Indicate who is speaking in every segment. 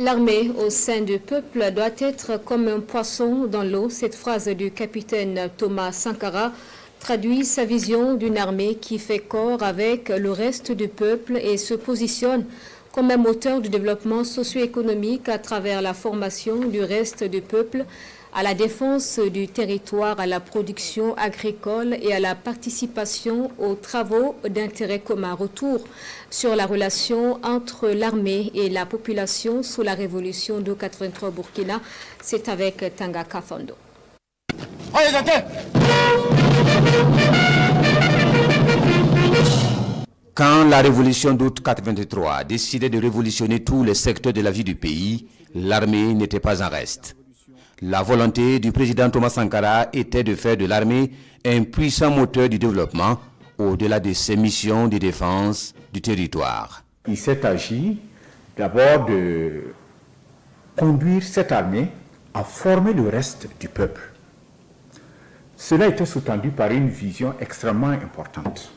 Speaker 1: L'armée au sein du peuple doit être comme un poisson dans l'eau. Cette phrase du capitaine Thomas Sankara traduit sa vision d'une armée qui fait corps avec le reste du peuple et se positionne comme un moteur du développement socio-économique à travers la formation du reste du peuple, à la défense du territoire, à la production agricole et à la participation aux travaux d'intérêt commun. Retour sur la relation entre l'armée et la population sous la révolution de 83 Burkina, c'est avec Tanga Kafando.
Speaker 2: Quand la révolution d'août 83 décidait de révolutionner tous les secteurs de la vie du pays, l'armée n'était pas en reste. La volonté du président Thomas Sankara était de faire de l'armée un puissant moteur du développement au-delà de ses missions de défense du territoire.
Speaker 3: Il s'est agi d'abord de conduire cette armée à former le reste du peuple. Cela était sous-tendu par une vision extrêmement importante.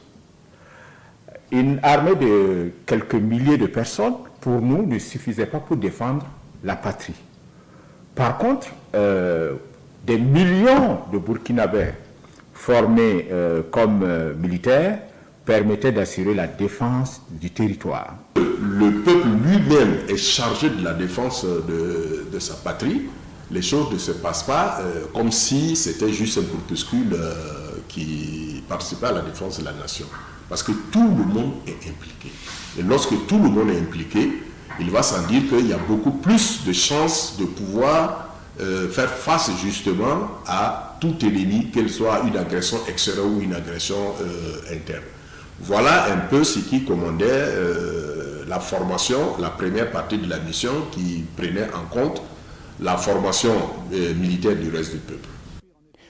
Speaker 3: Une armée de quelques milliers de personnes, pour nous, ne suffisait pas pour défendre la patrie. Par contre, des millions de Burkinabés formés comme militaires permettaient d'assurer la défense du territoire.
Speaker 4: Le peuple lui-même est chargé de la défense de sa patrie. Les choses ne se passent pas comme si c'était juste un groupuscule qui participait à la défense de la nation. Parce que tout le monde est impliqué. Et lorsque tout le monde est impliqué, il va sans dire qu'il y a beaucoup plus de chances de pouvoir faire face justement à tout ennemi, qu'elle soit une agression extérieure ou une agression interne. Voilà un peu ce qui commandait la formation, la première partie de la mission qui prenait en compte la formation militaire du reste du peuple.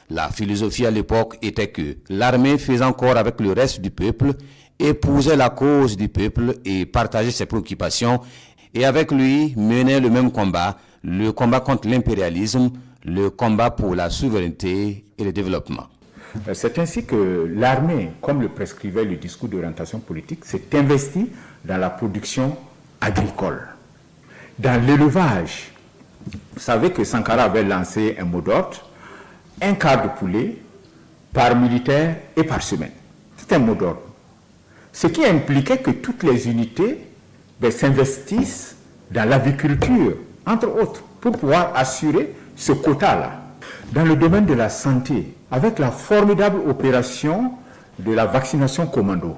Speaker 2: La philosophie à l'époque était que l'armée faisant corps avec le reste du peuple épousait la cause du peuple et partageait ses préoccupations et avec lui menait le même combat, le combat contre l'impérialisme, le combat pour la souveraineté et le développement.
Speaker 3: C'est ainsi que l'armée, comme le prescrivait le discours d'orientation politique, s'est investie dans la production agricole, dans l'élevage. Vous savez que Sankara avait lancé un mot d'ordre, un quart de poulet par militaire et par semaine. C'est un mot d'ordre. Ce qui impliquait que toutes les unités s'investissent dans l'aviculture, entre autres, pour pouvoir assurer ce quota-là. Dans le domaine de la santé, avec la formidable opération de la vaccination commando,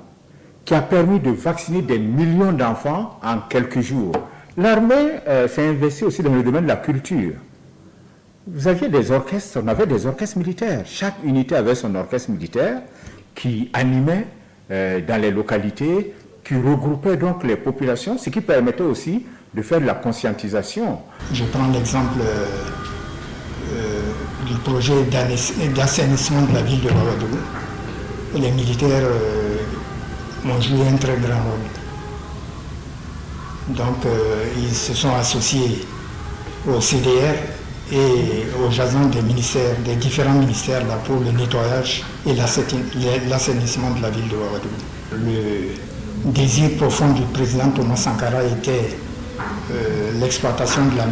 Speaker 3: qui a permis de vacciner des millions d'enfants en quelques jours. L'armée s'est investie aussi dans le domaine de la culture. Vous aviez des orchestres, on avait des orchestres militaires. Chaque unité avait son orchestre militaire qui animait dans les localités, qui regroupait donc les populations, ce qui permettait aussi de faire de la conscientisation.
Speaker 5: Je prends l'exemple du projet d'assainissement de la ville de Ouagadougou. Les militaires ont joué un très grand rôle. Donc ils se sont associés au CDR et aux agents des ministères, des différents ministères là, pour le nettoyage et l'assainissement de la ville de Ouagadougou. Le désir profond du président Thomas Sankara était l'exploitation de la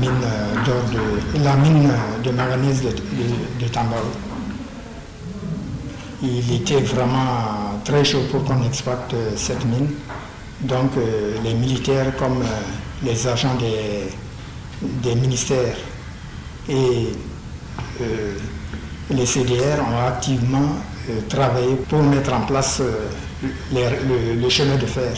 Speaker 5: mine de manganèse de Tambao. Il était vraiment très chaud pour qu'on exploite cette mine. Donc les militaires comme les agents des ministères et les CDR ont activement travaillé pour mettre en place le chemin de fer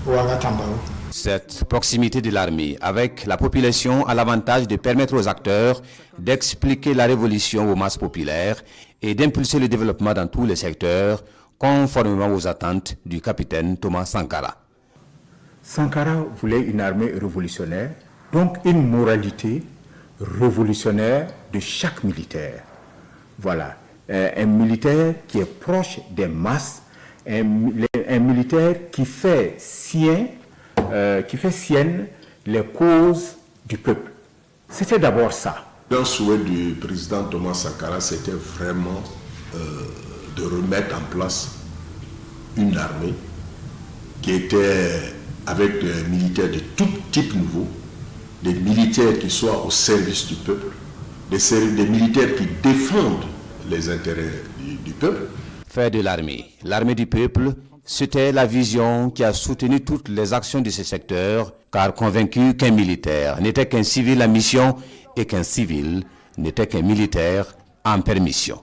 Speaker 5: Ouaga-Tambao.
Speaker 2: Cette proximité de l'armée avec la population a l'avantage de permettre aux acteurs d'expliquer la révolution aux masses populaires et d'impulser le développement dans tous les secteurs, conformément aux attentes du capitaine Thomas Sankara.
Speaker 3: Sankara voulait une armée révolutionnaire, donc une moralité révolutionnaire de chaque militaire. Voilà, un militaire qui est proche des masses, un militaire qui fait sienne les causes du peuple. C'était d'abord ça.
Speaker 4: Le souhait du président Thomas Sankara, c'était vraiment de remettre en place une armée qui était avec des militaires de tout type nouveau, des militaires qui soient au service du peuple, des militaires qui défendent les intérêts du peuple.
Speaker 2: Faire de l'armée du peuple, c'était la vision qui a soutenu toutes les actions de ce secteur, car convaincu qu'un militaire n'était qu'un civil en mission et qu'un civil n'était qu'un militaire en permission.